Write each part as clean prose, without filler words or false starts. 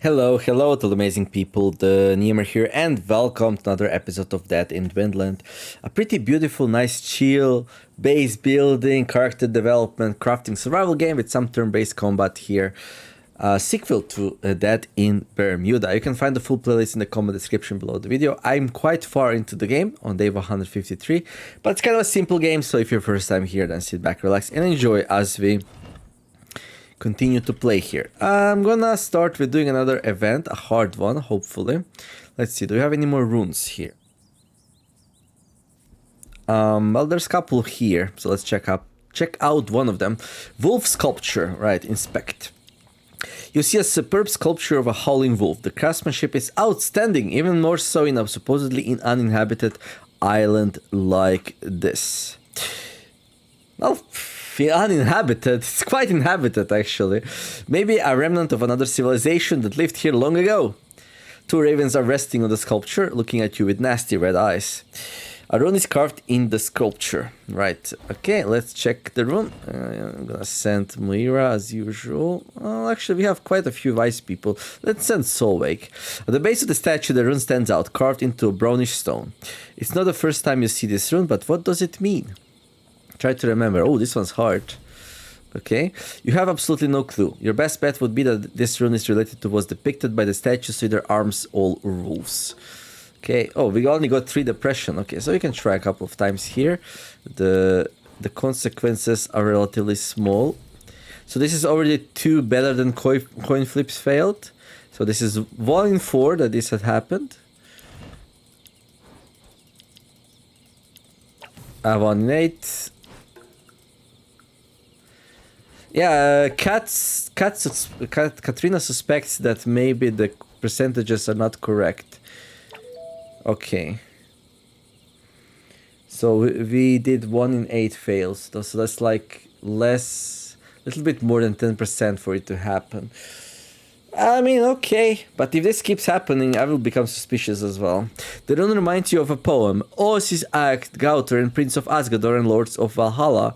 Hello to the amazing people, TheNeomare here, and welcome to another episode of That in Vinland. A pretty beautiful, nice, chill, base building, character development, crafting survival game with some turn-based combat here. Sequel to That in Bermuda. You can find the full playlist in the comment description below the video. I'm quite far into the game, on day 153, but it's kind of a simple game, so if you're first time here, then sit back, relax, and enjoy as we continue to play here. I'm gonna start with doing another event, a hard one, hopefully. Let's see, do we have any more runes here? Well, there's a couple here, so let's check out one of them. Wolf sculpture, right, inspect. You see a superb sculpture of a howling wolf. The craftsmanship is outstanding, even more so in a supposedly uninhabited island like this. Well, uninhabited. It's quite inhabited, actually. Maybe a remnant of another civilization that lived here long ago. Two ravens are resting on the sculpture, looking at you with nasty red eyes. A rune is carved in the sculpture. Right. Okay, let's check the rune. I'm gonna send Moira as usual. Well, actually, we have quite a few wise people. Let's send Solveig. At the base of the statue, the rune stands out, carved into a brownish stone. It's not the first time you see this rune, but what does it mean? Try to remember. Oh, this one's hard. Okay. You have absolutely no clue. Your best bet would be that this rune is related to what's depicted by the statue, so either arms all wolves. Okay. Oh, we only got 3 depression. Okay, so you can try a couple of times here. The consequences are relatively small. So this is already 2 better than coin flips failed. So this is 1 in 4 that this had happened. 1 in 8. Yeah, Katrina suspects that maybe the percentages are not correct. Okay. So we did 1 in 8 fails. So that's like less, a little bit more than 10% for it to happen. I mean, okay, but if this keeps happening, I will become suspicious as well. The rune reminds you of a poem. Os is Act, Gauter, and Prince of Asgador and Lords of Valhalla.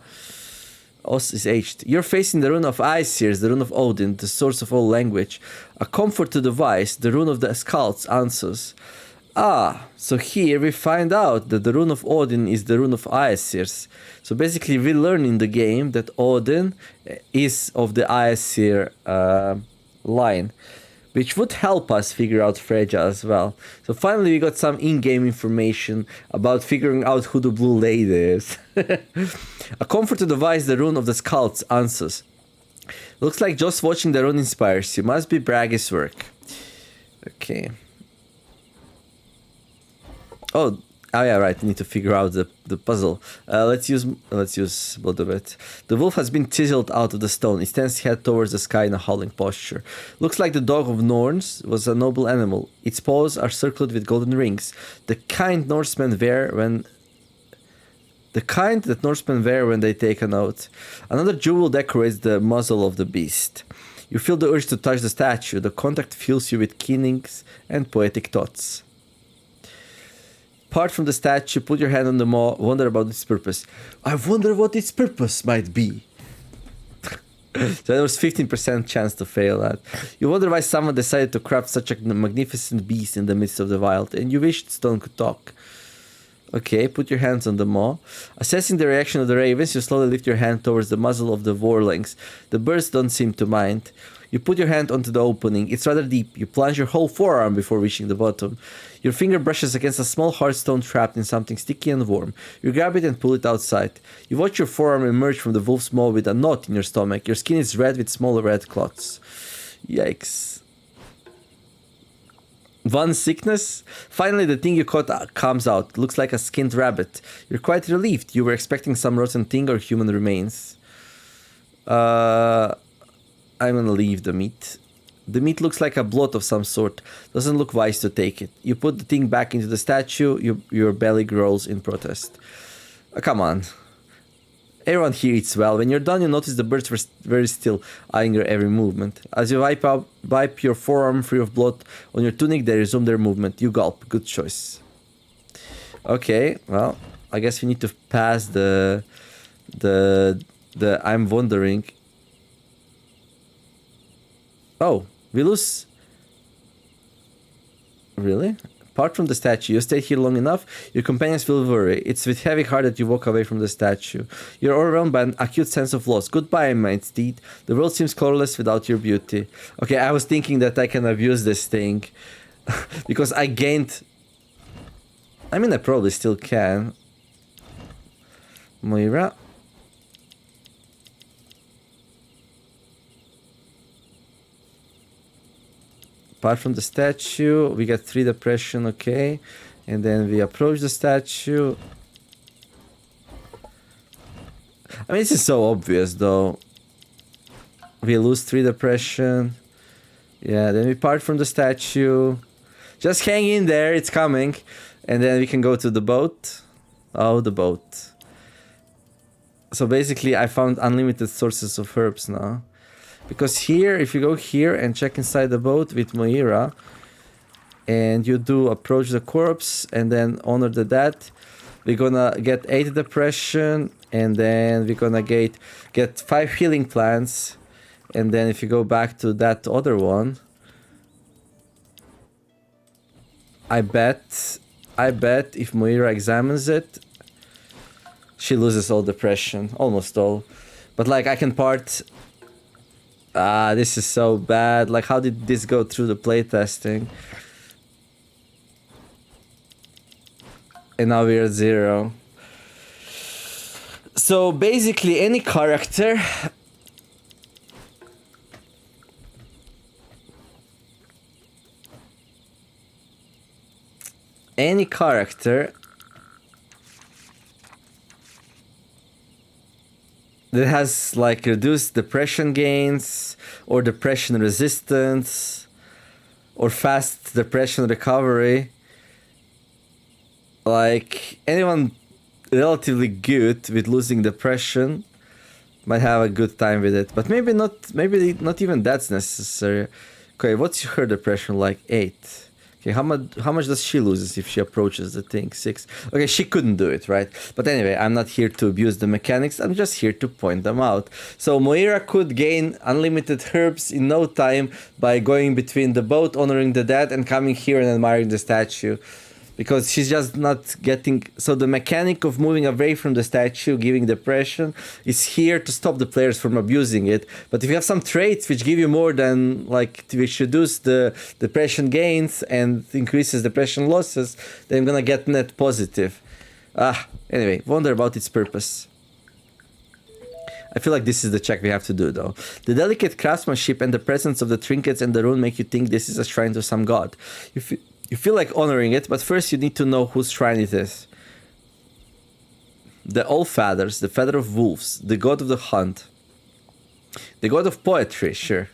Os is aged. You're facing the rune of Aesir's, the rune of Odin, the source of all language. A comfort to the wise, the rune of the Skalds answers. Ah, so here we find out that the rune of Odin is the rune of Aesir's. So basically we learn in the game that Odin is of the Aesir line, which would help us figure out Freja as well. So finally we got some in-game information about figuring out who the blue lady is. A comfort to the wise, the rune of the Skalds answers. Looks like just watching the rune inspires you. Must be Bragg's work. Okay. Oh yeah, right. I need to figure out the puzzle. Let's use both of it. The wolf has been chiseled out of the stone. It stands head towards the sky in a howling posture. Looks like the dog of Norns was a noble animal. Its paws are circled with golden rings, the kind that Norsemen wear when they take an oath. Another jewel decorates the muzzle of the beast. You feel the urge to touch the statue. The contact fills you with keenings and poetic thoughts. Apart from the statue, put your hand on the maw, wonder about its purpose. I wonder what its purpose might be. So there was 15% chance to fail that. You wonder why someone decided to craft such a magnificent beast in the midst of the wild, and you wished stone could talk. Okay, put your hands on the maw. Assessing the reaction of the ravens, you slowly lift your hand towards the muzzle of the warlings. The birds don't seem to mind. You put your hand onto the opening. It's rather deep. You plunge your whole forearm before reaching the bottom. Your finger brushes against a small hard stone trapped in something sticky and warm. You grab it and pull it outside. You watch your forearm emerge from the wolf's maw with a knot in your stomach. Your skin is red with small red clots. Yikes. 1 sickness? Finally, the thing you caught comes out. Looks like a skinned rabbit. You're quite relieved. You were expecting some rotten thing or human remains. I'm gonna leave the meat. The meat looks like a bloat of some sort. Doesn't look wise to take it. You put the thing back into the statue. Your belly growls in protest. Come on. Everyone here eats well. When you're done, you notice the birds were very still, eyeing your every movement. As you wipe your forearm free of blood on your tunic, they resume their movement. You gulp. Good choice. Okay, well, I guess we need to pass the I'm wondering. Oh, we lose Really? Apart from the statue, you stay here long enough, your companions will worry. It's with heavy heart that you walk away from the statue. You're overwhelmed by an acute sense of loss. Goodbye, my steed. The world seems colorless without your beauty. Okay, I was thinking that I can abuse this thing. Because I gained... I mean, I probably still can. Moira. Apart from the statue, we get 3 depression, okay. And then we approach the statue. I mean, this is so obvious, though. We lose 3 depression. Yeah, then we part from the statue. Just hang in there, it's coming. And then we can go to the boat. Oh, the boat. So basically, I found unlimited sources of herbs now. Because here, if you go here and check inside the boat with Moira, and you do approach the corpse and then honor the dead, we're gonna get 8 depression, and then we're gonna get 5 healing plants, and then if you go back to that other one, I bet if Moira examines it, she loses all depression, almost all. But like I can part. This is so bad. Like, how did this go through the playtesting? And now we're at 0. So basically, any character that has like reduced depression gains or depression resistance or fast depression recovery, like anyone relatively good with losing depression might have a good time with it, but maybe not even that's necessary. Okay, what's her depression like? 8. Okay, how much does she lose if she approaches the thing? 6. Okay, she couldn't do it, right? But anyway, I'm not here to abuse the mechanics. I'm just here to point them out. So Moira could gain unlimited herbs in no time by going between the boat, honoring the dead, and coming here and admiring the statue. Because she's just not getting... So the mechanic of moving away from the statue, giving depression, is here to stop the players from abusing it. But if you have some traits which give you more than, like, which reduce the depression gains and increases depression losses, then I'm gonna get net positive. Anyway, wonder about its purpose. I feel like this is the check we have to do, though. The delicate craftsmanship and the presence of the trinkets and the rune make you think this is a shrine to some god. You feel like honoring it, but first you need to know whose shrine it is. The Allfathers, the Feather of Wolves, the god of the hunt, the god of poetry, sure.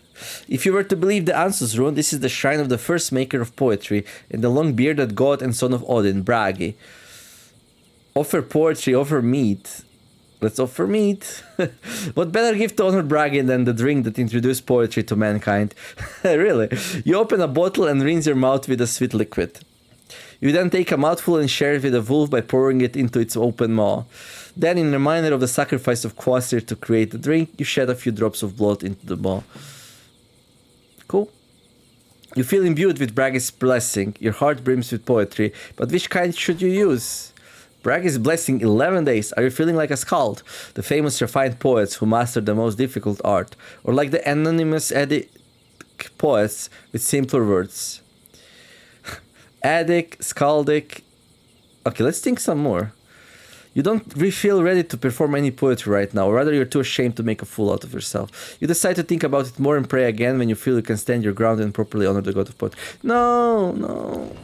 If you were to believe the Ansus rune, this is the shrine of the first maker of poetry and the long-bearded god and son of Odin, Bragi. Offer poetry, offer meat. Let's offer meat. What better gift to honor Bragi than the drink that introduced poetry to mankind? Really? You open a bottle and rinse your mouth with a sweet liquid. You then take a mouthful and share it with a wolf by pouring it into its open maw. Then, in reminder of the sacrifice of Quasir to create the drink, you shed a few drops of blood into the maw. Cool. You feel imbued with Bragi's blessing. Your heart brims with poetry, but which kind should you use? Bragi's blessing 11 days. Are you feeling like a skald? The famous refined poets who mastered the most difficult art. Or like the anonymous Eddic poets with simpler words. Eddic, skaldic. Okay, let's think some more. You don't feel ready to perform any poetry right now, or rather you're too ashamed to make a fool out of yourself. You decide to think about it more and pray again when you feel you can stand your ground and properly honor the god of poetry. No.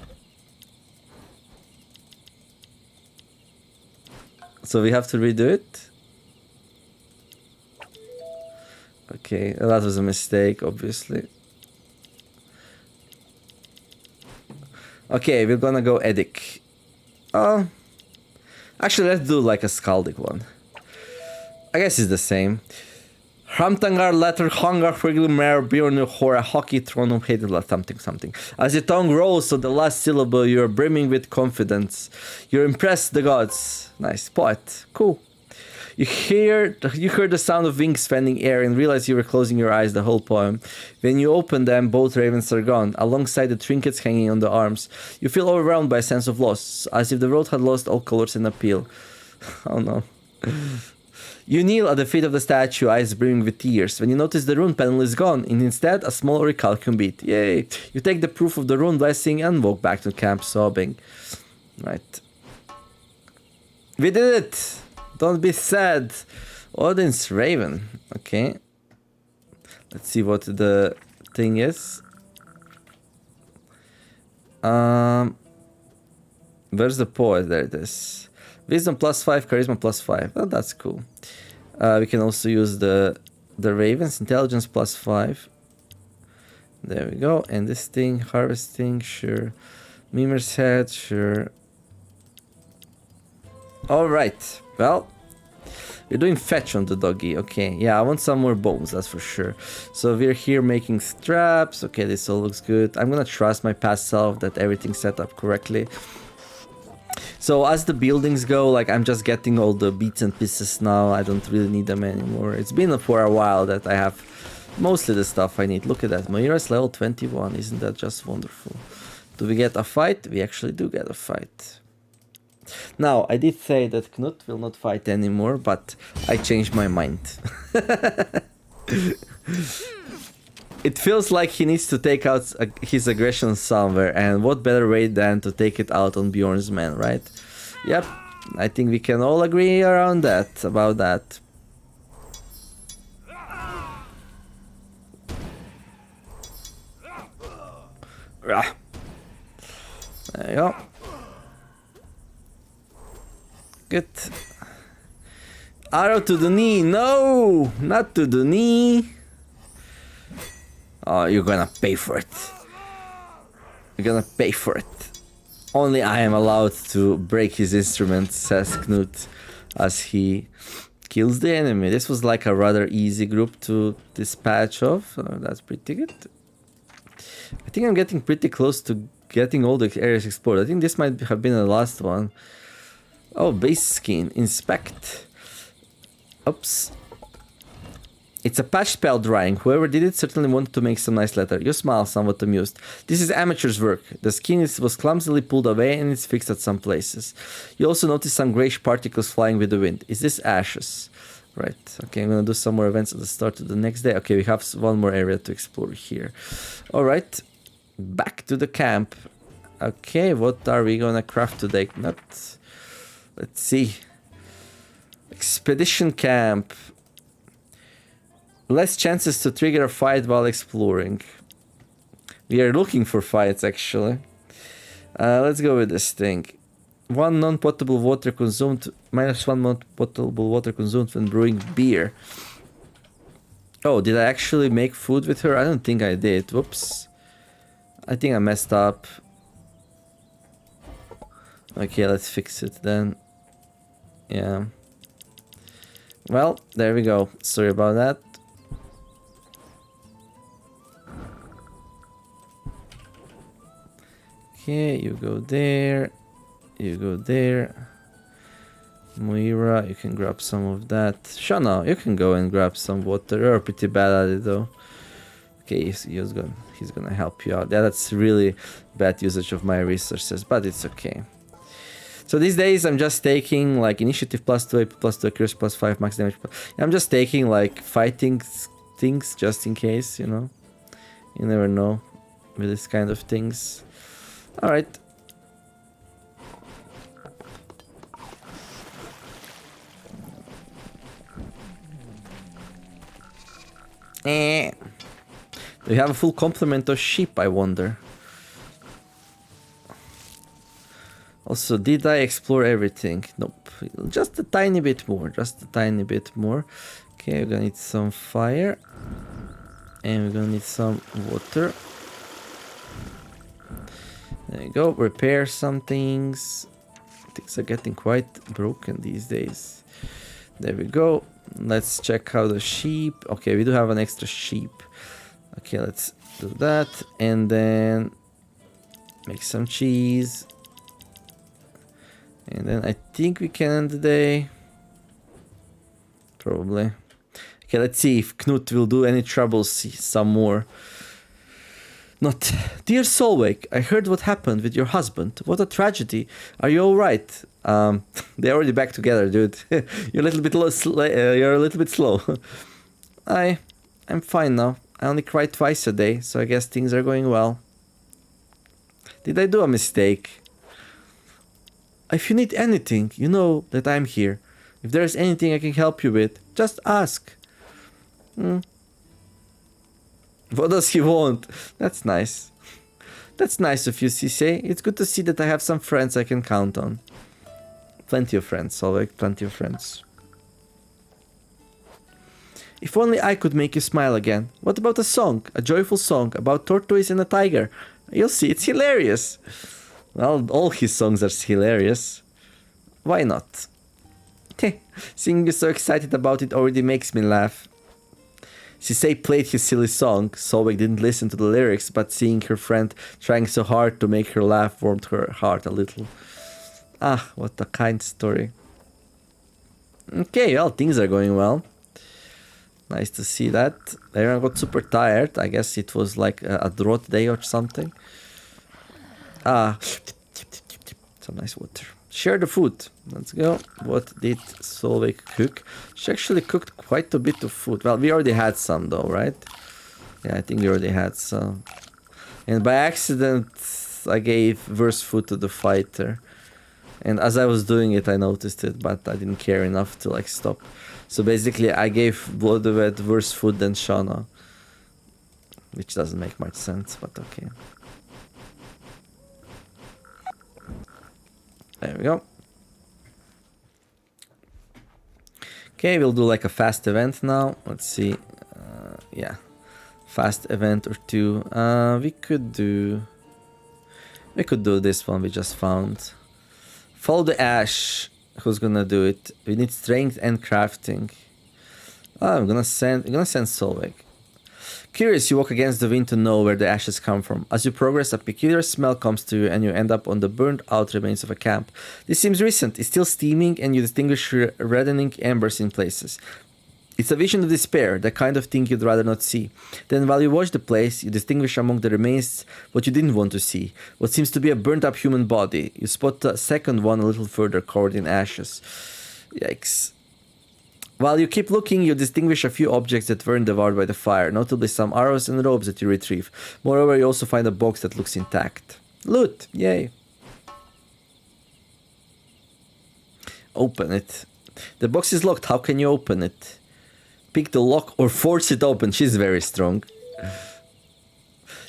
So we have to redo it? Okay, that was a mistake, obviously. Okay, we're gonna go Eddic. Actually, let's do like a Skaldic one. I guess it's the same. Hramtangar letter hunger Mare Bjorn Hora Hockey Tronum Hedela something. As your tongue rolls to the last syllable, you're brimming with confidence. You impress the gods. Nice. Poet. Cool. You heard the sound of wings fending air and realize you were closing your eyes the whole poem. When you open them, both ravens are gone, alongside the trinkets hanging on the arms. You feel overwhelmed by a sense of loss, as if the world had lost all colors and appeal. Oh no. You kneel at the feet of the statue, eyes brimming with tears, when you notice the rune panel is gone, and instead a small orichalcum bead. Yay! You take the proof of the rune blessing and walk back to camp sobbing. Right. We did it! Don't be sad. Odin's Raven. Okay. Let's see what the thing is. Where's the poet? There it is. Wisdom +5, Charisma +5. Oh, that's cool. We can also use the Ravens. Intelligence +5. There we go. And this thing, Harvesting, sure. Mimer's Head, sure. Alright. Well, we're doing fetch on the doggy. Okay, yeah, I want some more bones, that's for sure. So we're here making straps. Okay, this all looks good. I'm gonna trust my past self that everything's set up correctly. So as the buildings go, like, I'm just getting all the bits and pieces now. I don't really need them anymore. It's been for a while that I have mostly the stuff I need. Look at that, Moira's level 21. Isn't that just wonderful? Do we get a fight? We actually do get a fight. Now, I did say that Knut will not fight anymore, but I changed my mind. It feels like he needs to take out his aggression somewhere, and what better way than to take it out on Bjorn's men, right? Yep, I think we can all agree around that, about that. There you go. Good. Arrow to the knee. No, not to the knee. Oh, you're gonna pay for it. You're gonna pay for it. Only I am allowed to break his instrument, says Knut, as he kills the enemy. This was like a rather easy group to dispatch of. That's pretty good. I think I'm getting pretty close to getting all the areas explored. I think this might have been the last one. Oh, base skin. Inspect. Oops. It's a patch spell drying. Whoever did it certainly wanted to make some nice letter. You smile, somewhat amused. This is amateur's work. The skin was clumsily pulled away and it's fixed at some places. You also notice some greyish particles flying with the wind. Is this ashes? Right. Okay, I'm gonna do some more events at the start of the next day. Okay, we have one more area to explore here. Alright. Back to the camp. Okay, what are we gonna craft today? Let's see. Expedition camp. Less chances to trigger a fight while exploring. We are looking for fights, actually. Let's go with this thing. -1 non-potable water consumed non-potable water consumed when brewing beer. Oh, did I actually make food with her? I don't think I did. Whoops. I think I messed up. Okay, let's fix it then. Yeah. Well, there we go. Sorry about that. Okay, you go there. You go there. Moira, you can grab some of that. Shanaw, you can go and grab some water. You're pretty bad at it though. Okay, he's gonna help you out. Yeah, that's really bad usage of my resources, but it's okay. So these days I'm just taking like initiative +2, AP +2, accuracy +5, max damage. I'm just taking like fighting things just in case, you know. You never know with this kind of things. Alright. Do you have a full complement of sheep, I wonder? Also, did I explore everything? Nope. Just a tiny bit more. Just a tiny bit more. Okay, we're gonna need some fire. And we're gonna need some water. There you go. Repair some things. Things are getting quite broken these days. There we go. Let's check out the sheep. Okay, we do have an extra sheep. Okay, let's do that. And then make some cheese. And then I think we can end the day. probably. Okay, let's see if Knut will do any troubles. Some more. Not. Dear Solveig, I heard what happened with your husband. What a tragedy. Are you alright? They're already back together, dude. You're a little bit you're a little bit slow. I'm fine now. I only cry twice a day, so I guess things are going well. Did I do a mistake? If you need anything, you know that I'm here. If there's anything I can help you with, just ask. What does he want? That's nice. That's nice of you, Cisse. It's good to see that I have some friends I can count on. Plenty of friends, Solveig, plenty of friends. If only I could make you smile again. What about a song? A joyful song about tortoise and a tiger? You'll see, it's hilarious. Well, all his songs are hilarious. Why not? Seeing you so excited about it already makes me laugh. Cisse played his silly song. Solveig didn't listen to the lyrics, but seeing her friend trying so hard to make her laugh warmed her heart a little. Ah, what a kind story. Okay, well, things are going well. Nice to see that. Everyone got super tired. I guess it was like a drought day or something. Ah, some nice water. Share the food. Let's go. What did Solveig cook? She actually cooked quite a bit of food. Well, we already had some though, right? Yeah, I think we already had some. And by accident, I gave worse food to the fighter. And as I was doing it, I noticed it, but I didn't care enough to like stop. So basically, I gave Bloodred worse food than Shanaw. Which doesn't make much sense, but okay. There we go. Okay, we'll do like a fast event now. Let's see. Yeah. Fast event or two. We could do this one we just found. Follow the ash. Who's gonna do it? We need strength and crafting. Oh, I'm gonna send Solveig. Curious, you walk against the wind to know where the ashes come from. As you progress, a peculiar smell comes to you and you end up on the burned out remains of a camp. This seems recent. It's still steaming and you distinguish reddening embers in places. It's a vision of despair, the kind of thing you'd rather not see. Then while you watch the place, you distinguish among the remains what you didn't want to see. What seems to be a burnt up human body. You spot the second one a little further, covered in ashes. Yikes. While you keep looking, you distinguish a few objects that weren't devoured by the fire, notably some arrows and robes that you retrieve. Moreover, you also find a box that looks intact. Loot! Yay! Open it. The box is locked. How can you open it? Pick the lock or force it open. She's very strong.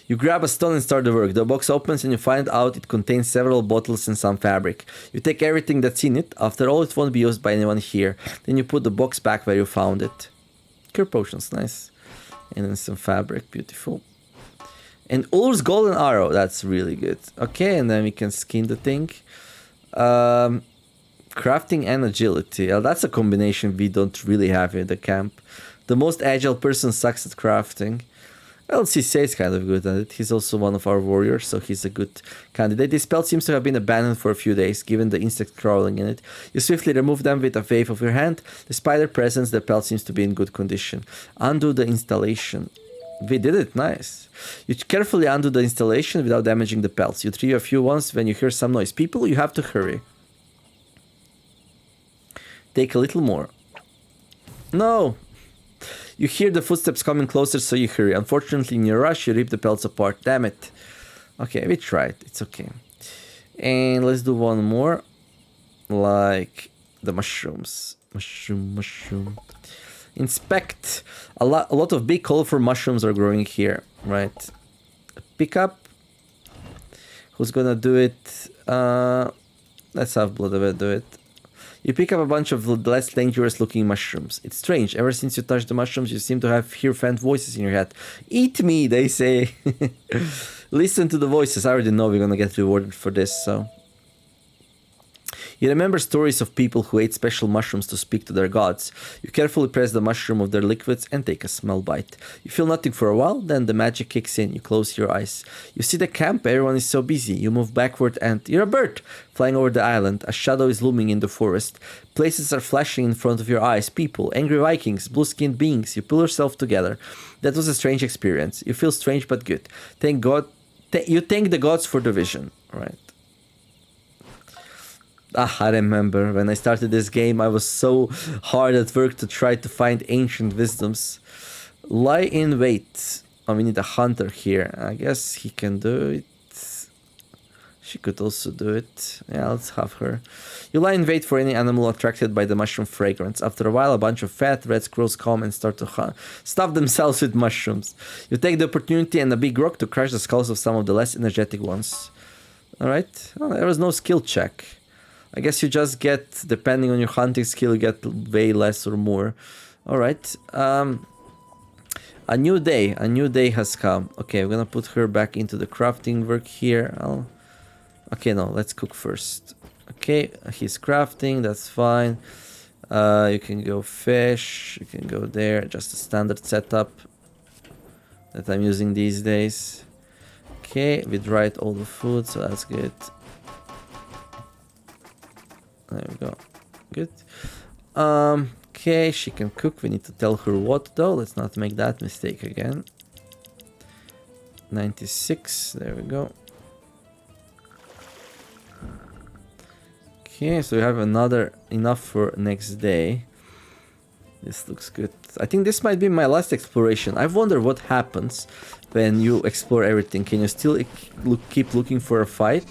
You grab a stone and start the work. The box opens and you find out it contains several bottles and some fabric. You take everything that's in it. After all, it won't be used by anyone here. Then you put the box back where you found it. Cure potions, nice. And then some fabric, beautiful. And Ulr's golden arrow, that's really good. Okay, and then we can skin the thing. Crafting and agility. That's a combination we don't really have in the camp. The most agile person sucks at crafting. Well, Cisse is kind of good at it. He's also one of our warriors, so he's a good candidate. This spell seems to have been abandoned for a few days, given the insects crawling in it. You swiftly remove them with a wave of your hand. Despite their presence, the pelt seems to be in good condition. Undo the installation. We did it, nice. You carefully undo the installation without damaging the pelts. You retrieve a few once when you hear some noise. People, you have to hurry. Take a little more. No! You hear the footsteps coming closer, so you hurry. Unfortunately, in your rush, you rip the pelts apart. Damn it. Okay, we tried. It's okay. And let's do one more. Like the mushrooms. Mushroom. Inspect. A lot of big colorful mushrooms are growing here. Right. Pick up. Who's gonna do it? Let's have Bloodred do it. You pick up a bunch of less dangerous looking mushrooms. It's strange. Ever since you touched the mushrooms, you seem to hear faint voices in your head. Eat me, they say. Listen to the voices. I already know we're gonna get rewarded for this, so. You remember stories of people who ate special mushrooms to speak to their gods. You carefully press the mushroom of their liquids and take a small bite. You feel nothing for a while, then the magic kicks in. You close your eyes. You see the camp, everyone is so busy. You move backward and you're a bird flying over the island. A shadow is looming in the forest. Places are flashing in front of your eyes. People, angry Vikings, blue-skinned beings. You pull yourself together. That was a strange experience. You feel strange but good. Thank God. You thank the gods for the vision. Right. I remember when I started this game, I was so hard at work to try to find ancient wisdoms. Lie in wait. Oh, we need a hunter here. I guess he can do it. She could also do it. Yeah, let's have her. You lie in wait for any animal attracted by the mushroom fragrance. After a while, a bunch of fat red squirrels come and start to stuff themselves with mushrooms. You take the opportunity and a big rock to crush the skulls of some of the less energetic ones. Alright. Oh, there was no skill check. I guess you just get, depending on your hunting skill, you get way less or more. Alright. A new day has come. Okay, I'm gonna put her back into the crafting work here. Okay, no, let's cook first. Okay, he's crafting, that's fine. You can go fish, you can go there. Just a standard setup that I'm using these days. Okay, we dried all the food, so that's good. There we go. Good. Okay, she can cook. We need to tell her what though. Let's not make that mistake again. 96. There we go. Okay, so we have enough for next day. This looks good. I think this might be my last exploration. I wonder what happens when you explore everything. Can you still keep looking for a fight?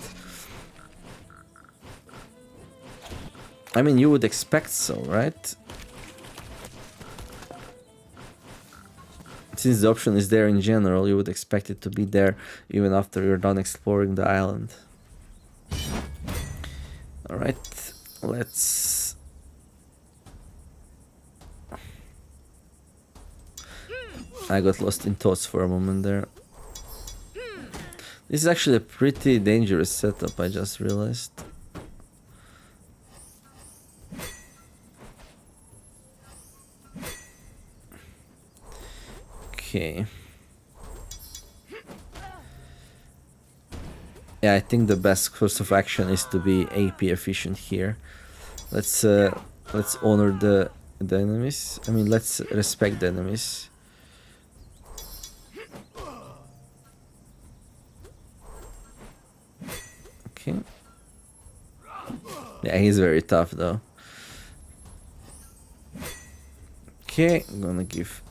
I mean, you would expect so, right? Since the option is there in general, you would expect it to be there even after you're done exploring the island. Alright, let's... I got lost in thoughts for a moment there. This is actually a pretty dangerous setup, I just realized. Okay. Yeah, I think the best course of action is to be AP efficient here. Let's honor the enemies. I mean, let's respect the enemies. Okay. Yeah, he's very tough though. Okay, I'm gonna give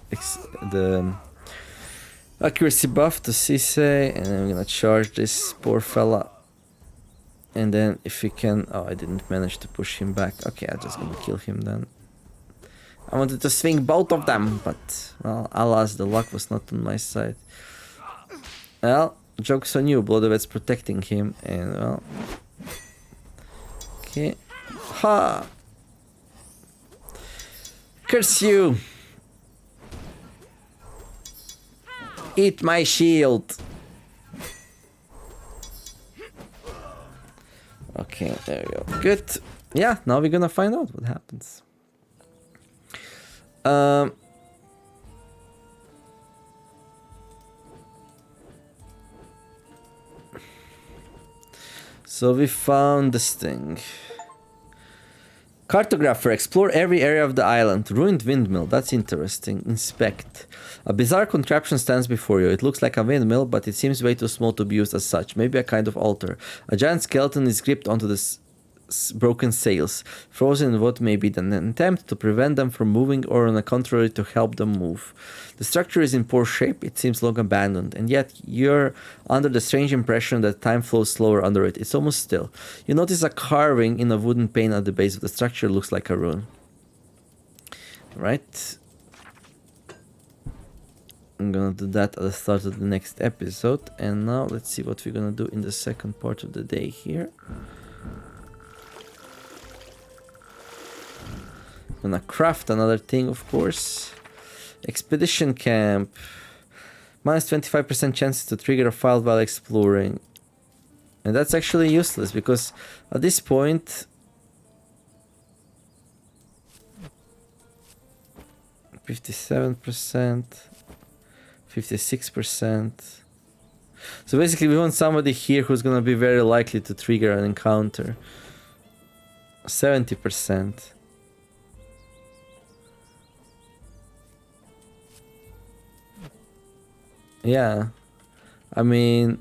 the accuracy buff to Sisei, and I'm gonna charge this poor fella. And then if we can... Oh, I didn't manage to push him back. Okay, I'm just gonna kill him then. I wanted to swing both of them, but... Well, alas, the luck was not on my side. Well, joke's on you, Bloodowet's protecting him, and well... Okay. Ha! Curse you! Eat my shield! Okay, there we go. Good. Yeah, now we're gonna find out what happens. So we found this thing. Cartographer, explore every area of the island. Ruined windmill, that's interesting. Inspect. A bizarre contraption stands before you. It looks like a windmill, but it seems way too small to be used as such. Maybe a kind of altar. A giant skeleton is gripped onto the broken sails, frozen in what may be an attempt to prevent them from moving, or on the contrary to help them move. The structure is in poor shape, it seems long abandoned, and yet you're under the strange impression that time flows slower under it. It's almost still. You notice a carving in a wooden pane at the base of the structure. Looks like a rune. Right. I'm gonna do that at the start of the next episode, and now let's see what we're gonna do in the second part of the day here. Gonna craft another thing, of course. Expedition camp. Minus 25% chance to trigger a file while exploring. And that's actually useless because at this point 57%, 56%. So basically we want somebody here who's gonna be very likely to trigger an encounter. 70%. Yeah, I mean,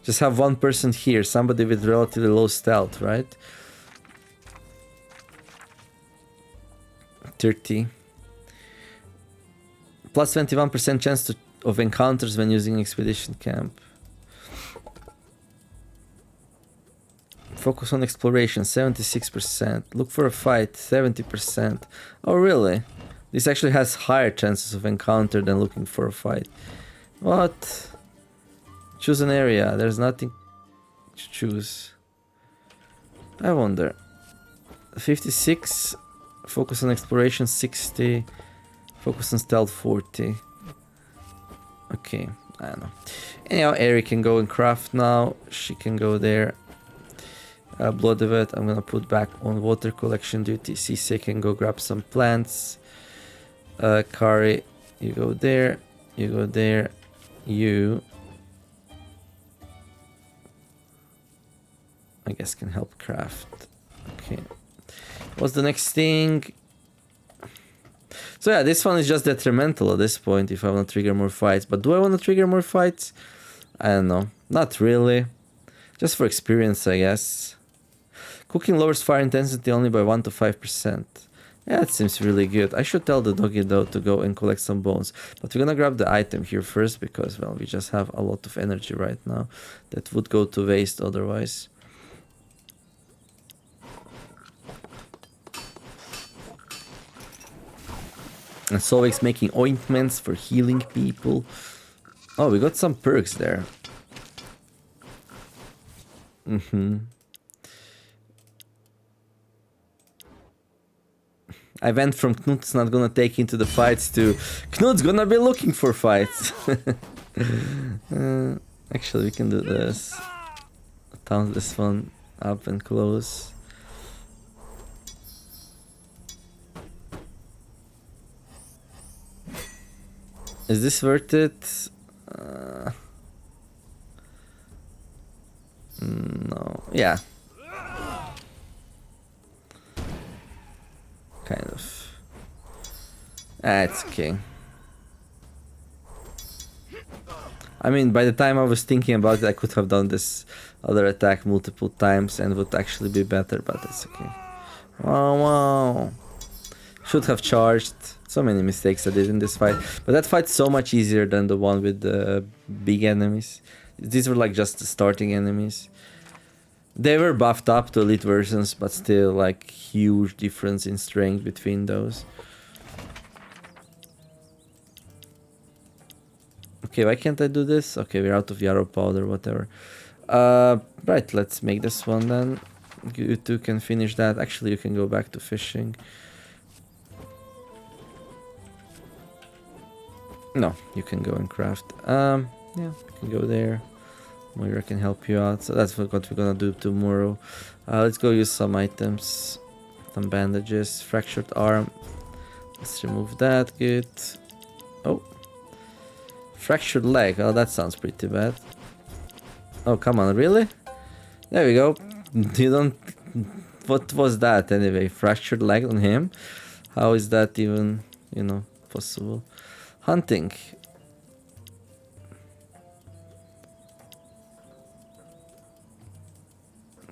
just have one person here, somebody with relatively low stealth, right? 30. Plus 21% chance of encounters when using expedition camp. Focus on exploration, 76%. Look for a fight, 70%. Oh, really? This actually has higher chances of encounter than looking for a fight. What? Choose an area. There's nothing to choose. I wonder. 56. Focus on exploration, 60. Focus on stealth, 40. Okay, I don't know. Anyhow, Eric can go and craft now. She can go there. Blood of it, I'm gonna put back on water collection duty. Cisse can go grab some plants. Kari, you go there. You go there. You, I guess, can help craft. Okay. What's the next thing? So yeah, this one is just detrimental at this point if I want to trigger more fights. But do I want to trigger more fights? I don't know. Not really. Just for experience, I guess. Cooking lowers fire intensity only by 1 to 5%. Yeah, it seems really good. I should tell the doggy though to go and collect some bones. But we're gonna grab the item here first because, well, we just have a lot of energy right now that would go to waste otherwise. And Solveig's making ointments for healing people. Oh, we got some perks there. I went from Knut's not gonna take into the fights to Knut's gonna be looking for fights. Actually, we can do this. Town this one up and close. Is this worth it? No. Yeah. Kind of. It's okay. I mean, by the time I was thinking about it, I could have done this other attack multiple times and would actually be better, but it's okay. Wow, wow. Should have charged. So many mistakes I did in this fight. But that fight's so much easier than the one with the big enemies. These were like just the starting enemies. They were buffed up to elite versions, but still like huge difference in strength between those. Okay, why can't I do this? Okay, we're out of yarrow powder, whatever. Right, let's make this one then. You two can finish that. Actually, you can go back to fishing. No, you can go and craft. Yeah, you can go there. Moira can help you out. So that's what we're gonna do tomorrow. Let's go use some items. Some bandages. Fractured arm. Let's remove that. Good. Oh. Fractured leg. Oh, that sounds pretty bad. Oh, come on. Really? There we go. You don't... What was that anyway? Fractured leg on him? How is that even, you know, possible? Hunting.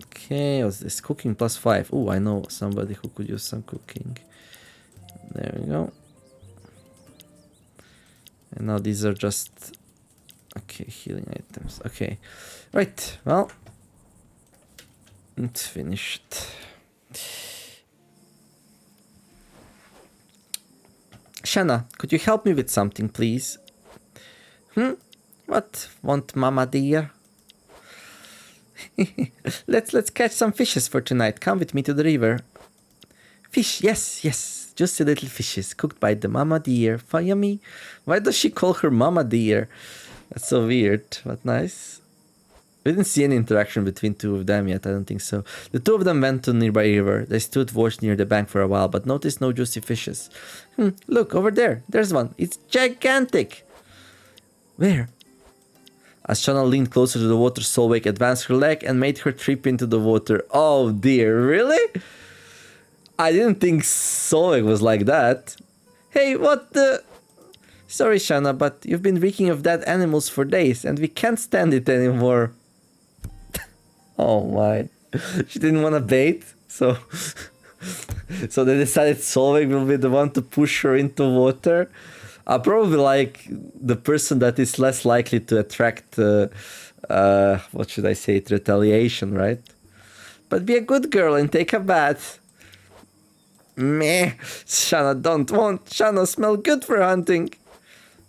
Okay, what's this? Cooking plus 5. Oh, I know somebody who could use some cooking. There we go. And now these are just... Okay, healing items. Okay. Right, well... It's finished. Shanaw, could you help me with something, please? What? Want mama dear? let's catch some fishes for tonight. Come with me to the river. Fish, yes. Just little fishes cooked by the mama deer. Yummy. Why does she call her mama deer? That's so weird, but nice. We didn't see any interaction between two of them yet, I don't think so. The two of them went to a nearby river. They stood watched near the bank for a while, but noticed no juicy fishes. Look, over there. There's one. It's gigantic. Where? As Shanaw leaned closer to the water, Solveig advanced her leg and made her trip into the water. Oh dear, really? I didn't think Solveig was like that. Hey, what the... Sorry, Shanaw, but you've been reeking of dead animals for days, and we can't stand it anymore. Oh my. She didn't want to bait, so... so they decided Solveig will be the one to push her into water. Probably like the person that is less likely to attract, what should I say, retaliation, right? But be a good girl and take a bath. Meh, Shanaw don't want. Shanaw smell good for hunting.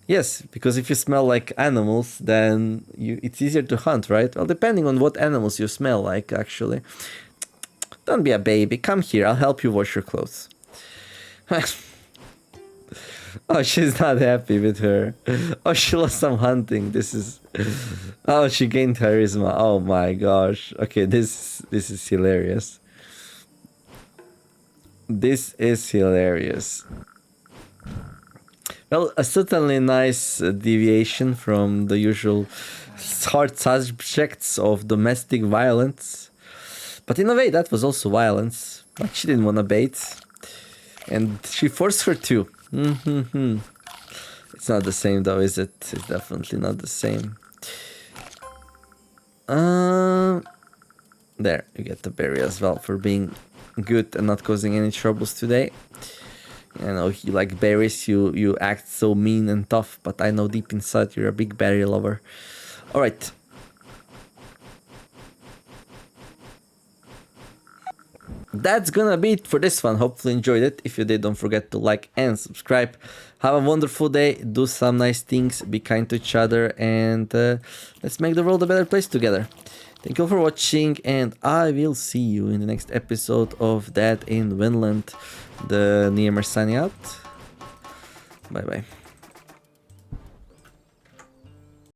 Yes, because if you smell like animals, then it's easier to hunt, right? Well, depending on what animals you smell like, actually. Don't be a baby. Come here. I'll help you wash your clothes. Oh, she's not happy with her. Oh, she lost some hunting. This is... Oh, she gained charisma. Oh my gosh. Okay, this is hilarious. This is hilarious. Well, a certainly nice deviation from the usual hard subjects of domestic violence. But in a way, that was also violence. But she didn't want to bait. And she forced her to. It's not the same though, is it? It's definitely not the same. There, you get the berry as well for being good and not causing any troubles today. I know you like berries, you act so mean and tough, but I know deep inside you're a big berry lover. Alright. That's gonna be it for this one. Hopefully enjoyed it. If you did, don't forget to like and subscribe. Have a wonderful day, do some nice things, be kind to each other, and let's make the world a better place together. Thank you for watching, and I will see you in the next episode of That in Vinland. TheNeomare signing out. Bye bye.